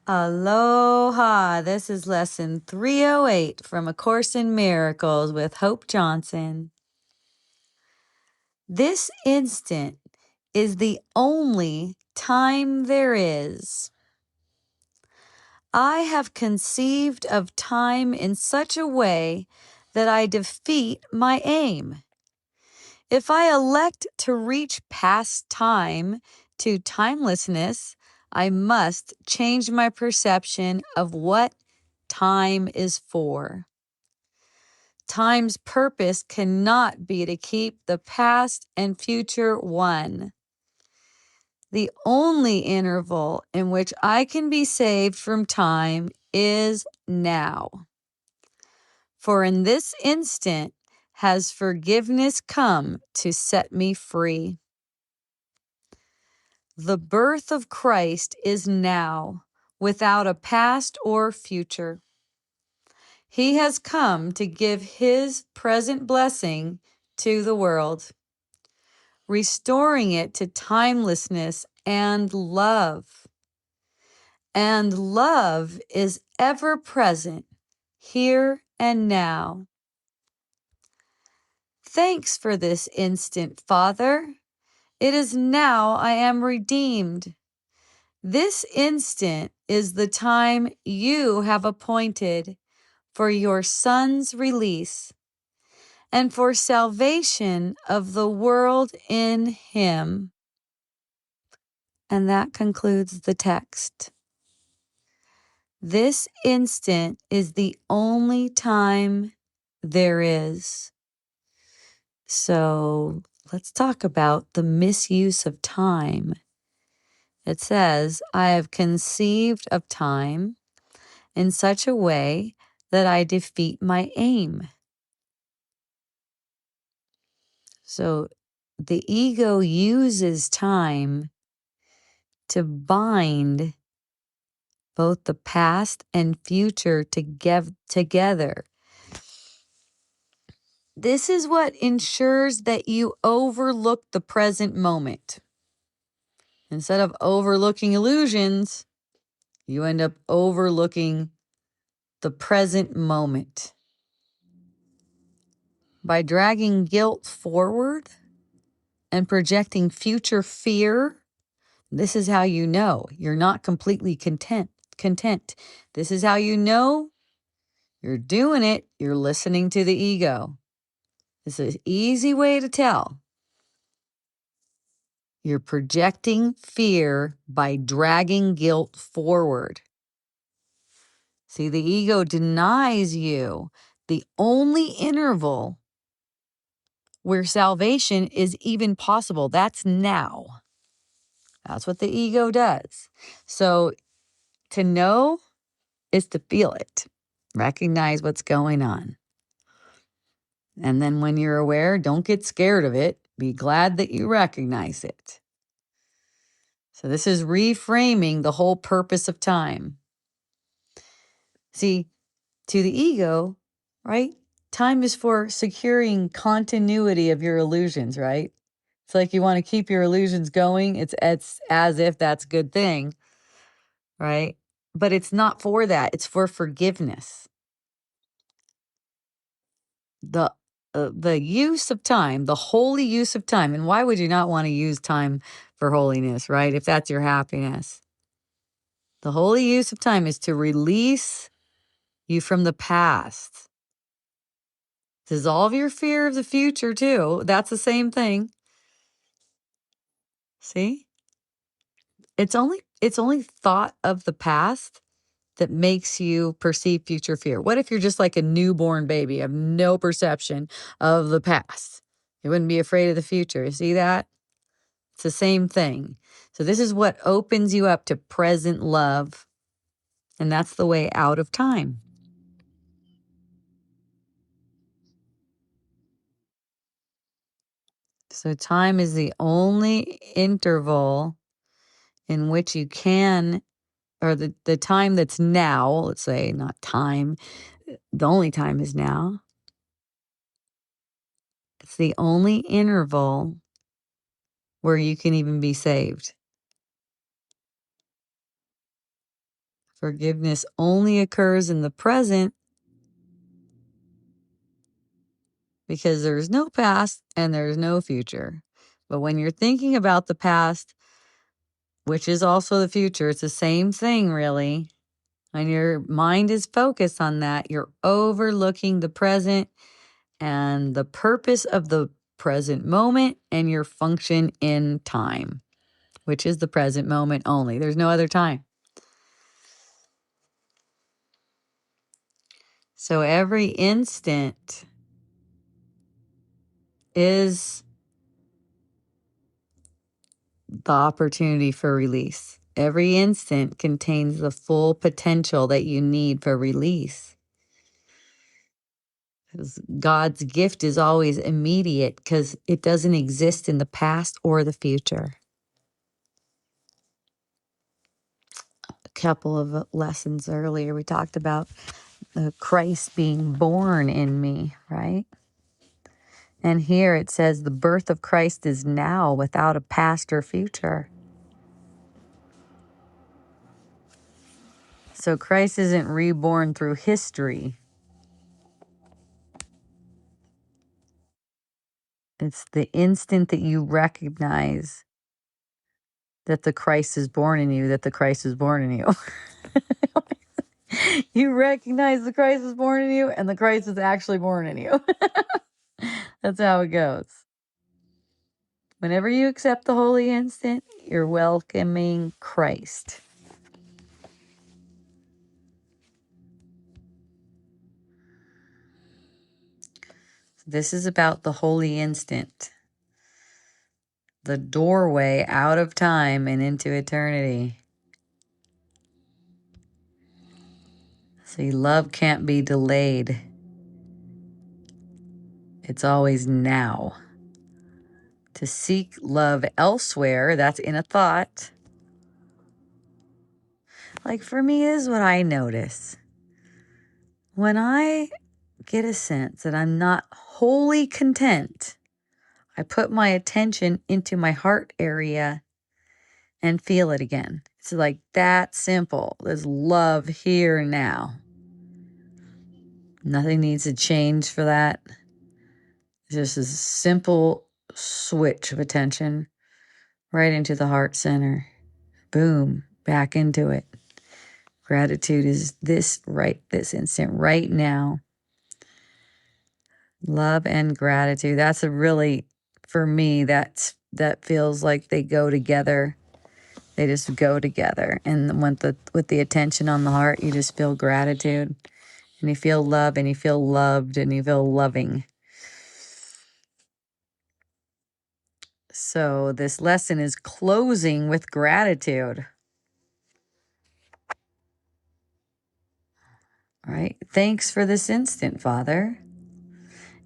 Aloha! This is lesson 308 from A Course in Miracles with Hope Johnson. This instant is the only time there is. I have conceived of time in such a way that I defeat my aim. If I elect to reach past time to timelessness, I must change my perception of what time is for. Time's purpose cannot be to keep the past and future one. The only interval in which I can be saved from time is now. For in this instant has forgiveness come to set me free. The birth of Christ is now, without a past or future. He has come to give his present blessing to the world, restoring it to timelessness and love. And love is ever present, here and now. Thanks for this instant, Father. It is now I am redeemed. This instant is the time you have appointed for your Son's release and for salvation of the world in him. And that concludes the text. This instant is the only time there is. So let's talk about the misuse of time. It says, I have conceived of time in such a way that I defeat my aim. So the ego uses time to bind both the past and future together. This is what ensures that you overlook the present moment. Instead of overlooking illusions, you end up overlooking the present moment. By dragging guilt forward and projecting future fear, this is how you know you're not completely content. This is how you know you're doing it. You're listening to the ego. This is an easy way to tell. You're projecting fear by dragging guilt forward. See, the ego denies you the only interval where salvation is even possible. That's now. That's what the ego does. So to know is to feel it, recognize what's going on. And then when you're aware, don't get scared of it. Be glad that you recognize it. So this is reframing the whole purpose of time. See, to the ego, right? Time is for securing continuity of your illusions, right? It's like you want to keep your illusions going. It's as if that's a good thing, right? But it's not for that. It's for forgiveness. The use of time, the holy use of time. And why would you not want to use time for holiness, right? If that's your happiness. The holy use of time is to release you from the past. Dissolve your fear of the future too. That's the same thing. See? It's only thought of the past that makes you perceive future fear. What if you're just like a newborn baby, you have no perception of the past? You wouldn't be afraid of the future. You see that? It's the same thing. So this is what opens you up to present love. And that's the way out of time. So time is the only interval in which you can, or the time that's now, let's say, not time, the only time is now. It's the only interval where you can even be saved. Forgiveness only occurs in the present because there's no past and there's no future. But when you're thinking about the past, which is also the future, it's the same thing, really. When your mind is focused on that, you're overlooking the present and the purpose of the present moment and your function in time, which is the present moment only. There's no other time. So every instant is the opportunity for release. Every instant contains the full potential that you need for release. God's gift is always immediate because it doesn't exist in the past or the future. A couple of lessons earlier, we talked about the Christ being born in me, right? And here it says the birth of Christ is now without a past or future. So Christ isn't reborn through history. It's the instant that you recognize that the Christ is born in you, that the Christ is born in you. You recognize the Christ is born in you and the Christ is actually born in you. That's how it goes. Whenever you accept the holy instant, you're welcoming Christ. This is about the holy instant, the doorway out of time and into eternity. See, love can't be delayed. It's always now. To seek love elsewhere, that's in a thought. Like for me, is what I notice. When I get a sense that I'm not wholly content, I put my attention into my heart area and feel it again. It's like that simple. There's love here now. Nothing needs to change for that. It's just a simple switch of attention right into the heart center. Boom, back into it. Gratitude is this instant, right now. Love and gratitude. That's a really, for me, that feels like they go together. They just go together. And with the attention on the heart, you just feel gratitude. And you feel love and you feel loved and you feel loving. So this lesson is closing with gratitude. All right. Thanks for this instant, Father.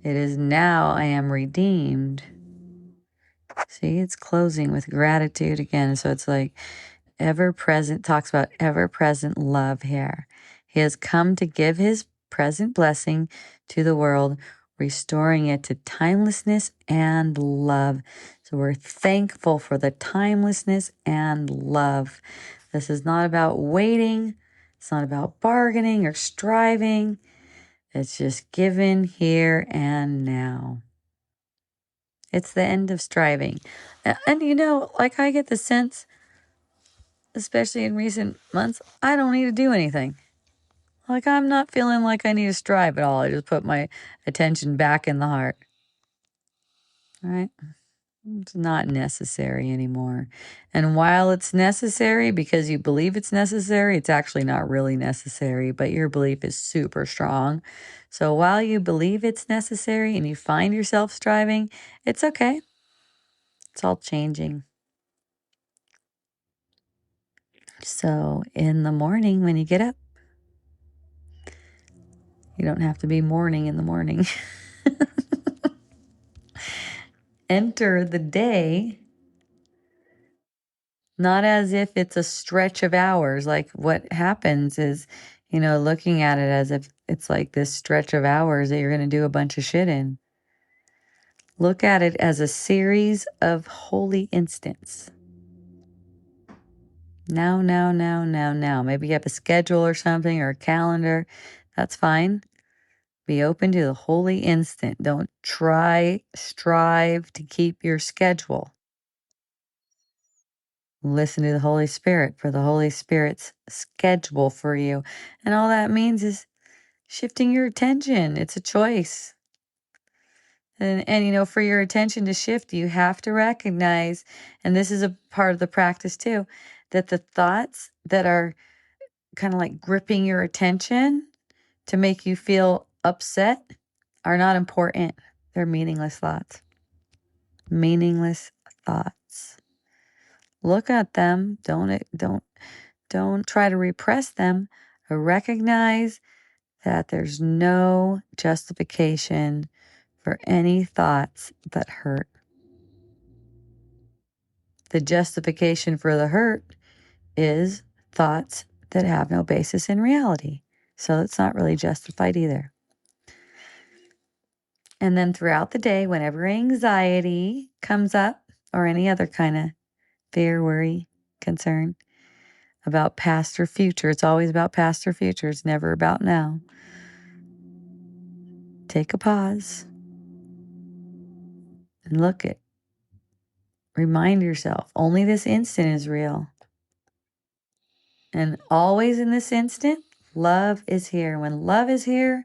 It is now I am redeemed. See, it's closing with gratitude again. So it's like ever present, talks about ever present love here. He has come to give his present blessing to the world, restoring it to timelessness and love. So we're thankful for the timelessness and love. This is not about waiting. It's not about bargaining or striving. It's just given here and now. It's the end of striving. And you know, like I get the sense, especially in recent months, I don't need to do anything. Like I'm not feeling like I need to strive at all. I just put my attention back in the heart. All right? It's not necessary anymore. And while it's necessary because you believe it's necessary, it's actually not really necessary, but your belief is super strong. So while you believe it's necessary and you find yourself striving, it's okay. It's all changing. So in the morning when you get up, you don't have to be mourning in the morning. Enter the day not as if it's a stretch of hours. Like what happens is, you know, looking at it as if it's like this stretch of hours that you're going to do a bunch of shit in. Look at it as a series of holy instants. Now, now, now, now, now. Maybe you have a schedule or something or a calendar. That's fine. Be open to the holy instant. Don't strive to keep your schedule. Listen to the Holy Spirit for the Holy Spirit's schedule for you. And all that means is shifting your attention. It's a choice. And for your attention to shift, you have to recognize, and this is a part of the practice too, that the thoughts that are kind of like gripping your attention to make you feel upset are not important. They're meaningless thoughts. Meaningless thoughts. Look at them. Don't try to repress them. Recognize that there's no justification for any thoughts that hurt. The justification for the hurt is thoughts that have no basis in reality. So it's not really justified either. And then throughout the day, whenever anxiety comes up or any other kind of fear, worry, concern about past or future, it's always about past or future. It's never about now. Take a pause and look at. Remind yourself, only this instant is real. And always in this instant, love is here. When love is here,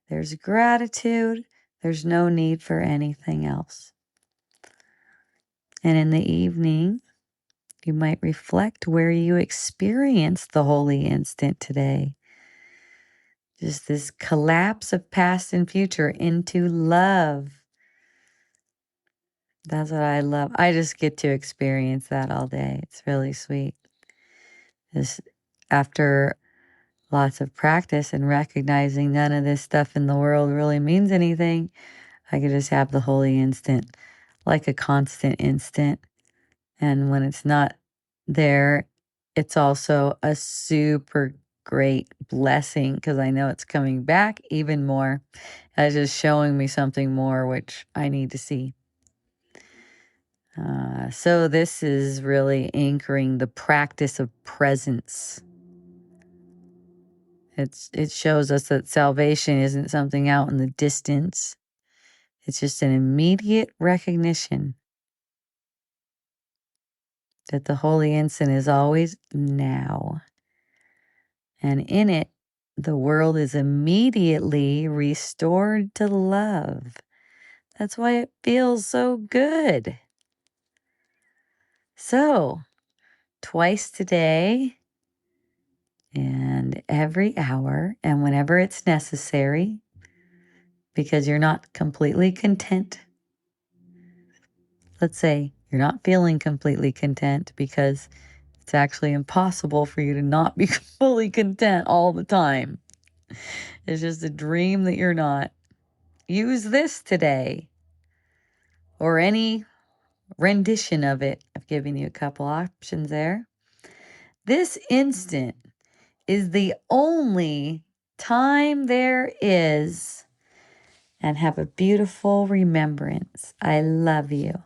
there's gratitude. There's no need for anything else. And in the evening, you might reflect where you experienced the holy instant today. Just this collapse of past and future into love. That's what I love. I just get to experience that all day. It's really sweet. This, after lots of practice and recognizing none of this stuff in the world really means anything, I could just have the holy instant, like a constant instant. And when it's not there, it's also a super great blessing because I know it's coming back even more. It's just showing me something more, which I need to see. So this is really anchoring the practice of presence. It shows us that salvation isn't something out in the distance. It's just an immediate recognition that the holy instant is always now. And in it, the world is immediately restored to love. That's why it feels so good. So, twice today and every hour and whenever it's necessary, because you're not completely content. Let's say you're not feeling completely content because it's actually impossible for you to not be fully content all the time. It's just a dream that you're not. Use this today or any rendition of it. I've given you a couple options there. This instant is the only time there is. And have a beautiful remembrance. I love you.